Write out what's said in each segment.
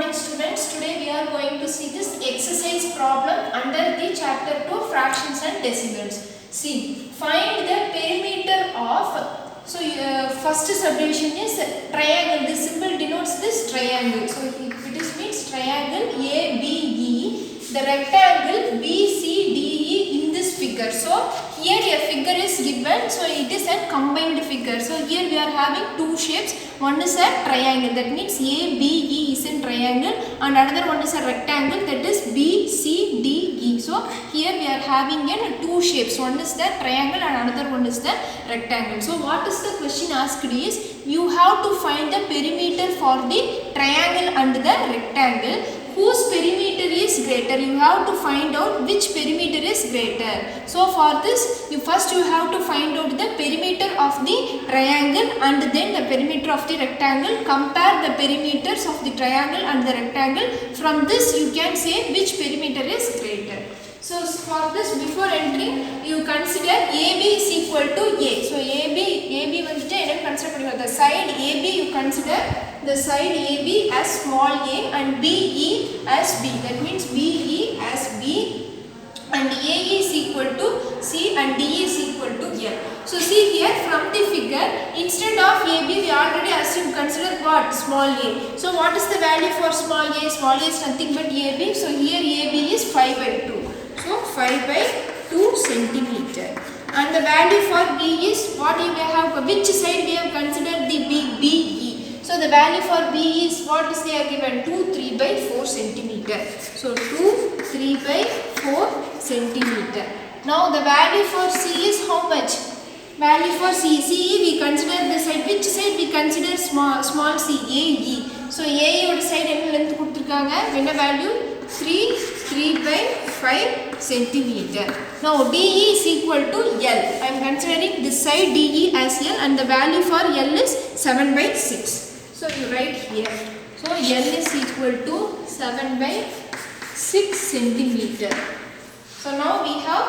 morning students. Today we are going to see this exercise problem under the chapter 2 fractions and decimals. See, find the perimeter of, so first subdivision is triangle. This symbol denotes this triangle. So it is means triangle ABE, the rectangle BCDE in this figure. So here a figure is given, so it is a combined figure. So here we are having two shapes. One is a triangle, that means ABE is in triangle, and another one is a rectangle, that is BCDE. So here we are having two shapes. One is the triangle and another one is the rectangle. So what is the question asked is, you have to find the perimeter for the triangle and the rectangle. Whose perimeter is greater? You have to find out which perimeter is greater. So for this, you have to find out the perimeter of the triangle and then the perimeter of the rectangle. Compare the perimeters of the triangle and the rectangle. From this you can say which perimeter is greater. So for this, before entering, you consider AB is equal to A. So AB வந்துட்டு consider பண்ணுங்க. The side AB you consider the side AB as small a and BE as B. That means BE as B and AE is equal to C and DE is equal to L. So see here from the figure, instead of AB we already assume consider what? Small a. So what is the value for small a? Small a is nothing but AB. So here AB is 5 by 2. So 5 by 2 centimeter. And the value for B is what you have, which side we have considered the BE. So the value for B is what is they are given? 2, 3 by 4 centimeter. So 2, 3 by 4 centimeter. Now the value for C is how much? Value for C, CE we consider the side, which side we consider small c, AE. So AE side என்ன length கொடுத்திருக்காங்க? என்ன value? 3 by 5 centimeter. Now DE is equal to L. I am considering this side DE as L and the value for L is 7 by 6. So you write here. So L is equal to 7 by 6 centimeter. So now we have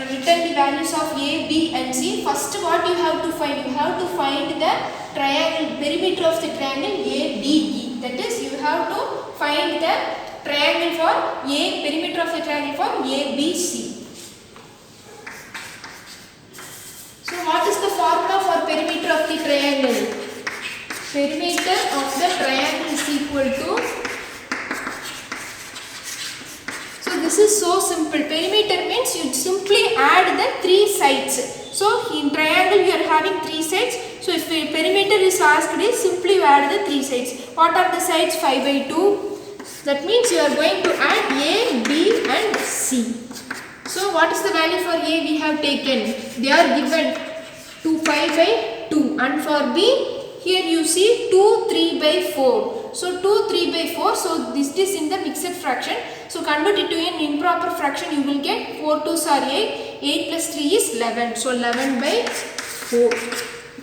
written the values of A, B and C. First what you have to find? You have to find the triangle, perimeter of the triangle ABE. That is, you have to find the triangle for A, perimeter of the triangle for ABC. So what is the formula for perimeter of the triangle? Perimeter of the triangle is equal to, so this is so simple. Perimeter means you simply add the three sides. So in triangle you are having three sides. So if perimeter is asked, simply you add the three sides. What are the sides? 5 by 2. That means you are going to add A, B and C. So what is the value for A we have taken? They are given 2, 5 by 2, and for B here you see 2, 3 by 4. So 2, 3 by 4. So this is in the mixed fraction. So convert it to an improper fraction. You will get 4 2s are 8. 8 plus 3 is 11. So 11 by 4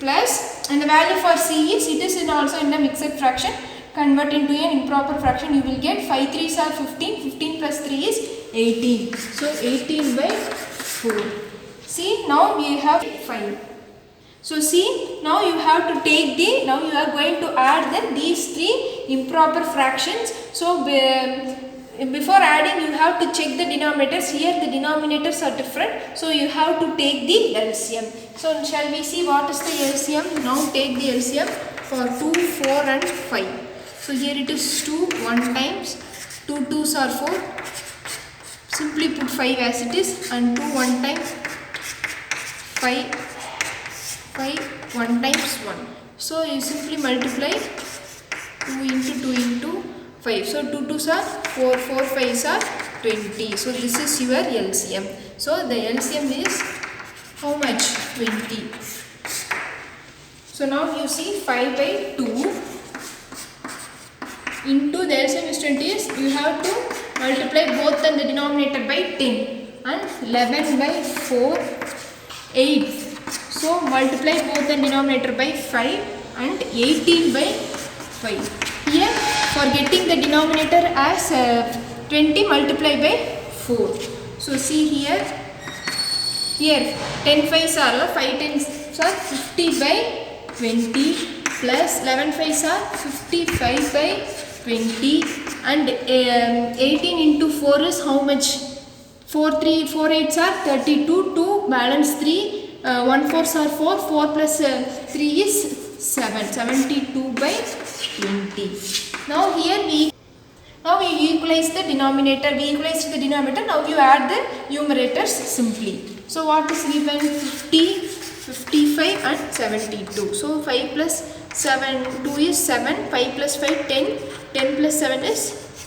plus, and the value for C is, it is also in the mixed fraction. Convert into an improper fraction. You will get 5 3s are 15. 15 plus 3 is 18. So 18 by 4. See, now we have 5. So see, now you have to take the, now you are going to add these three improper fractions. So before adding you have to check the denominators. Here the denominators are different. So you have to take the LCM. So shall we see what is the LCM? Now take the LCM for 2, 4 and 5. So here it is 2 1 times, 2 2s are 4. Simply put 5 as it is, and 2 1 times, 5 1 times 1. So you simply multiply 2 into 2 into 5. So 2 2s are 4, 4 5s are 20. So this is your LCM. So the LCM is how much? 20. So now you see 5 by 2 into the LCM is 20 is, you have to multiply both and the denominator by 10, and 11 by 4, 8. So multiply both the denominator by 5 and 18 by 5. Here for getting the denominator as 20, multiply by 4. So see here 10 5s are 5 10s are 50 by 20 plus 11 5s are 55 by 20, and 18 into 4 is how much? 4 8s are 32, 2 balance 3, 1 4s are 4, 4 plus 3 is 7, 72 by 20. Now here we equalize the denominator, now you add the numerators simply. So what is given? 50, 55 and 72. So 5 plus 2 is 7, 5 plus 5 10, 10 plus 7 is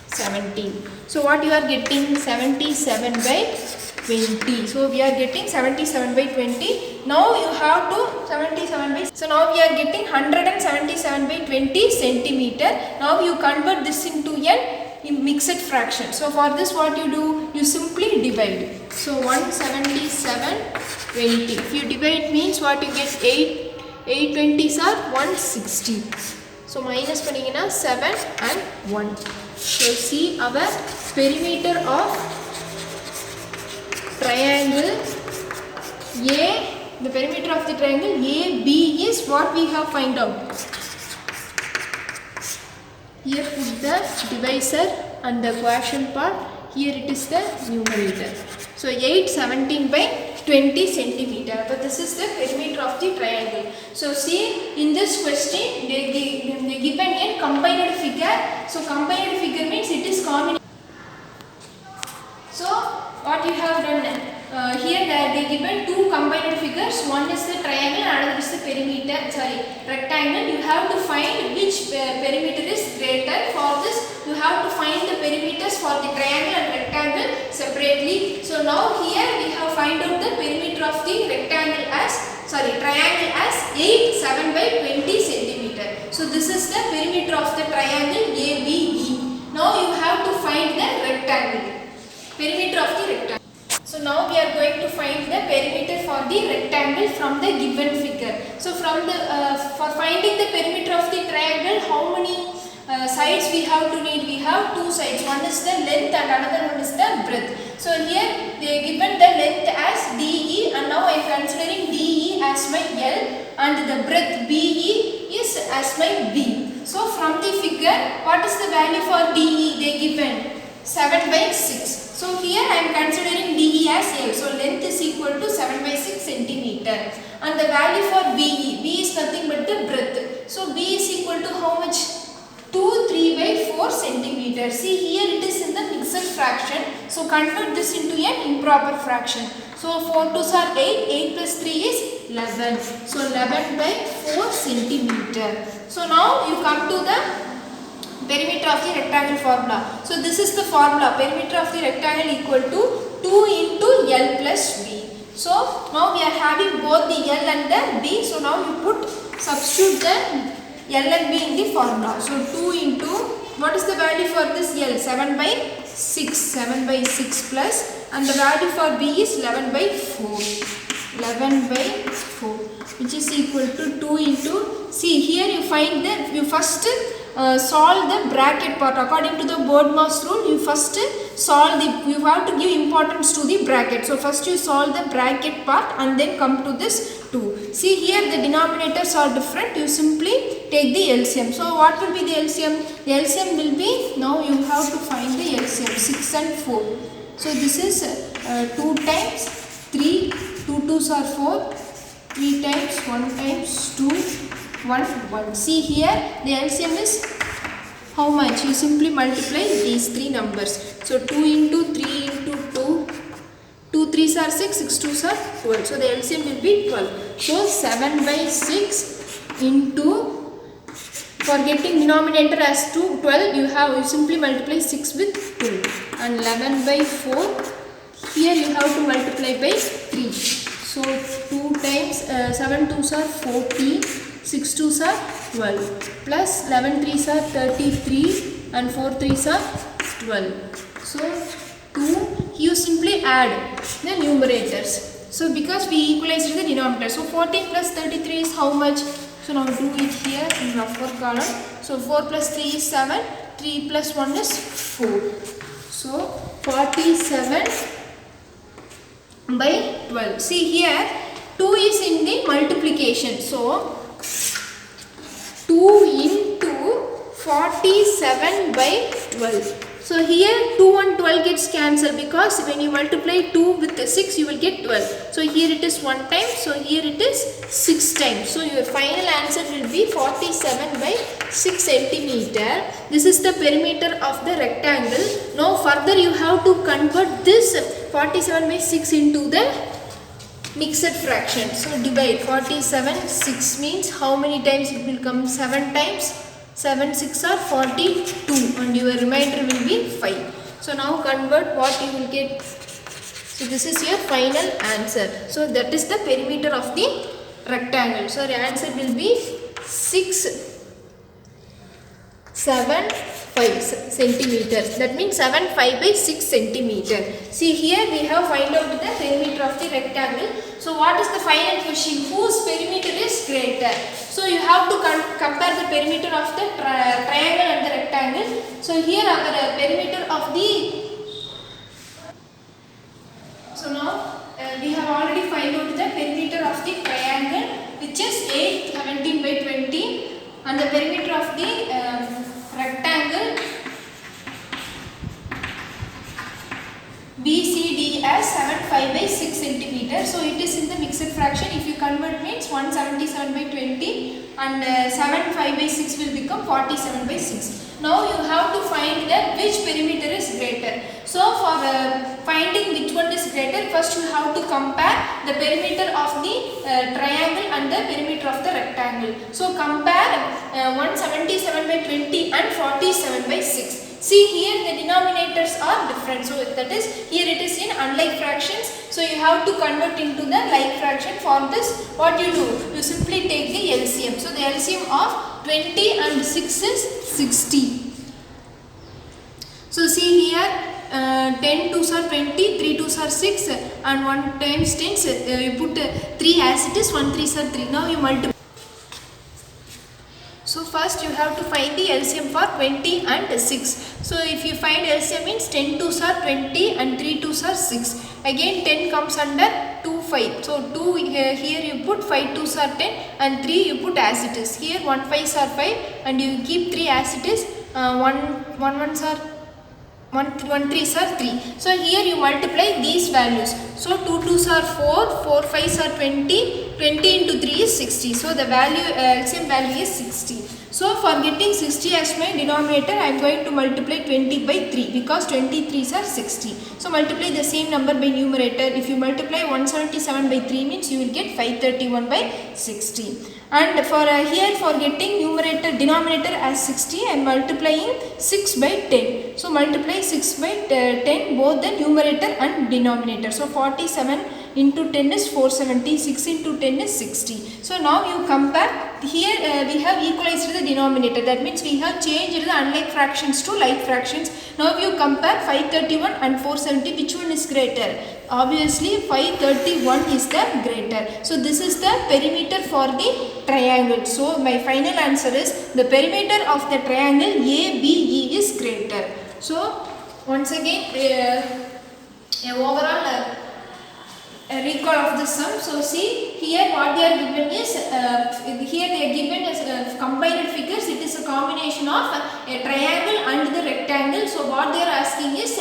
17. So what you are getting? 77 by 20. So we are getting 77 by 20. Now you have to 77 by, so now we are getting 177 by 20 centimeter. Now you convert this into a mixed fraction. So for this what you do? You simply divide. So 177 20. If you divide means what you get? 8 20s are 160. So minus panningina 7 and 1. So see our perimeter of triangle A, the perimeter of the triangle AB is what we have find out. Here put the divisor and the quotient part, here it is the numerator. So 8 17 by 20 centimeter, but this is the perimeter of the triangle. So see, in this question they given a combined figure. So combined figure means it is combination. So what you have done, here they given two combined figures. One is the triangle, another is the rectangle. You have to find which perimeter is greater. For this you have to find the perimeters for the triangle and rectangle separately. So now here we have find out the perimeter of the triangle as 8 7 by 20 centimeter. So this is the perimeter of the triangle ABE. Now you have to find the rectangle, perimeter of the rectangle. So now we are going to find the perimeter for the rectangle from the given figure. So from the for finding the perimeter of the triangle, how many sides we have to need? We have two sides. One is the length and another one is the breadth. So here they given the length as DE, and now I am considering DE as my L and the breadth BE is as my B. So from the figure, what is the value for DE? They given 7 by 6. So here I am considering DE as L. So length is equal to 7 by 6 centimeter. And the value for BE, B is nothing but the breadth. So B is equal to how much? 2 3 by 4 centimeter. See, here it is in the mixed fraction. So convert this into an improper fraction. So 4 2s are 8. 8 plus 3 is 11. So 11 by 4 centimeter. So now you come to the perimeter of the rectangle formula. So this is the formula. Perimeter of the rectangle equal to 2 into L plus B. So now we are having both the L and the B. So now you substitute the L and B in the formula. So 2 into, what is the value for this L? 7 by 6. 7 by 6 plus, and the value for B is 11 by 4. 11 by 4, which is equal to 2 into, see here you find that you first solve the bracket part. According to the BODMAS rule, you first solve you have to give importance to the bracket. So first you solve the bracket part and then come to this 2. See here the denominators are different. You simply take the LCM. So what will be the LCM? The LCM will be, now you have to find the LCM, 6 and 4. So this is 2 times 3, 2 2s are 4, 3 times 1 times 2, 1 1. See here the LCM is how much? You simply multiply these three numbers. So 2 into 3 into 2, 2 3s are 6, 6 2s are 12. So the LCM will be 12. So 7 by 6 into, for getting denominator as 12, you simply multiply 6 with 2, and 11 by 4. Here you have to multiply by 3. So 2 times 7 2s are 14, 6 2s are 12, plus 11 3s are 33, and 4 3s are 12. So 2, you simply add the numerators. So because we equalized the denominator, so 14 plus 33 is how much? So now do it here in rougher column. So 4 plus 3 is 7, 3 plus 1 is 4. So 47 by 12. See here 2 is in the multiplication. So 2 into 47 by 12. So here 2 and 12 gets cancelled, because when you multiply 2 with 6 you will get 12. So here it is 1 time, so here it is 6 times. So your final answer will be 47 by 6 centimeter. This is the perimeter of the rectangle. Now further you have to convert this 47 by 6 into the mixed fraction. So divide 47, 6 means how many times it will come? 7 times. 7 6 are 42 and your remainder will be 5. So now convert, what you will get. So this is your final answer. So that is the perimeter of the rectangle. So the answer will be 6 7 5 centimeters. That means 7 5 by 6 centimeter. See here we have find out the perimeter of the rectangle. So what is the final question? Whose perimeter is greater? So you have to compare the perimeter of the triangle and the rectangle. So here our perimeter of the. So now we have already find out the perimeter of the triangle, which is 8 17 by 20, and the perimeter of the rectangle BCD as 7 5 by 6 centimeter. So it is in the mixed fraction. If you convert means 177 by 20 and 7 5 by 6 will become 47 by 6. Now you have to find that which perimeter is greater. So for finding which one is greater, first you have to compare the perimeter of the triangle and the perimeter of the rectangle. So compare 177 by 20 and 47 by 6. See here the denominators are different. So that is, here it is in unlike fractions. So you have to convert into the like fraction. For this, what you do? You simply take the LCM. So the LCM of 20 and 6 is 60. So see here 10 2s are 20, 3 2s are 6 and 1 times 10, you put 3 as it is, 1 3s are 3. Now you multiply. So first you have to find the LCM for 20 and 6. So if you find LCM means 10 2s are 20 and 3 2s are 6. Again 10 comes under 2 5. So 2 here you put, 5 2s are 10 and 3 you put as it is. Here 1 5s are 5 and you keep 3 as it is. 1 1s are 1 3s are 3. So here you multiply these values. So 2 2s are 4, 4 5s are 20, 20 into 3 is 60. So the value LCM value is 60. So for getting 60 as my denominator, I am going to multiply 20 by 3 because 23s are 60. So multiply the same number by numerator. If you multiply 177 by 3 means you will get 531 by 60. And for here for getting numerator denominator as 60, I am multiplying 6 by 10. So multiply 6 by 10 both the numerator and denominator. So 47 into 10 is 470, 6 into 10 is 60. So now you compare. Here we have equalized the denominator. That means we have changed the unlike fractions to like fractions. Now you compare 531 and 470, which one is greater? Obviously 531 is the greater. So this is the perimeter for the triangle. So my final answer is the perimeter of the triangle ABE is greater. So once again overall recall of the sum. So see here what they are given is here they are given as combined figures. It is a combination of a triangle and the rectangle. So what they are asking is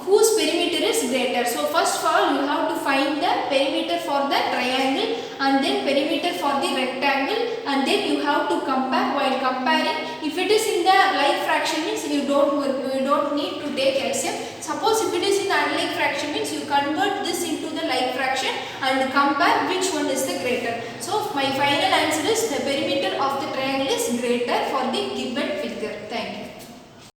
whose perimeter is greater. So first of all you have to find the perimeter for the triangle and then perimeter for the rectangle, and then you have to compare. While comparing, if it is in the like fraction means you don't need to take LCM. Suppose if it is in the unlike fraction means you convert this into the like fraction and compare which one is the greater. So my final answer is the perimeter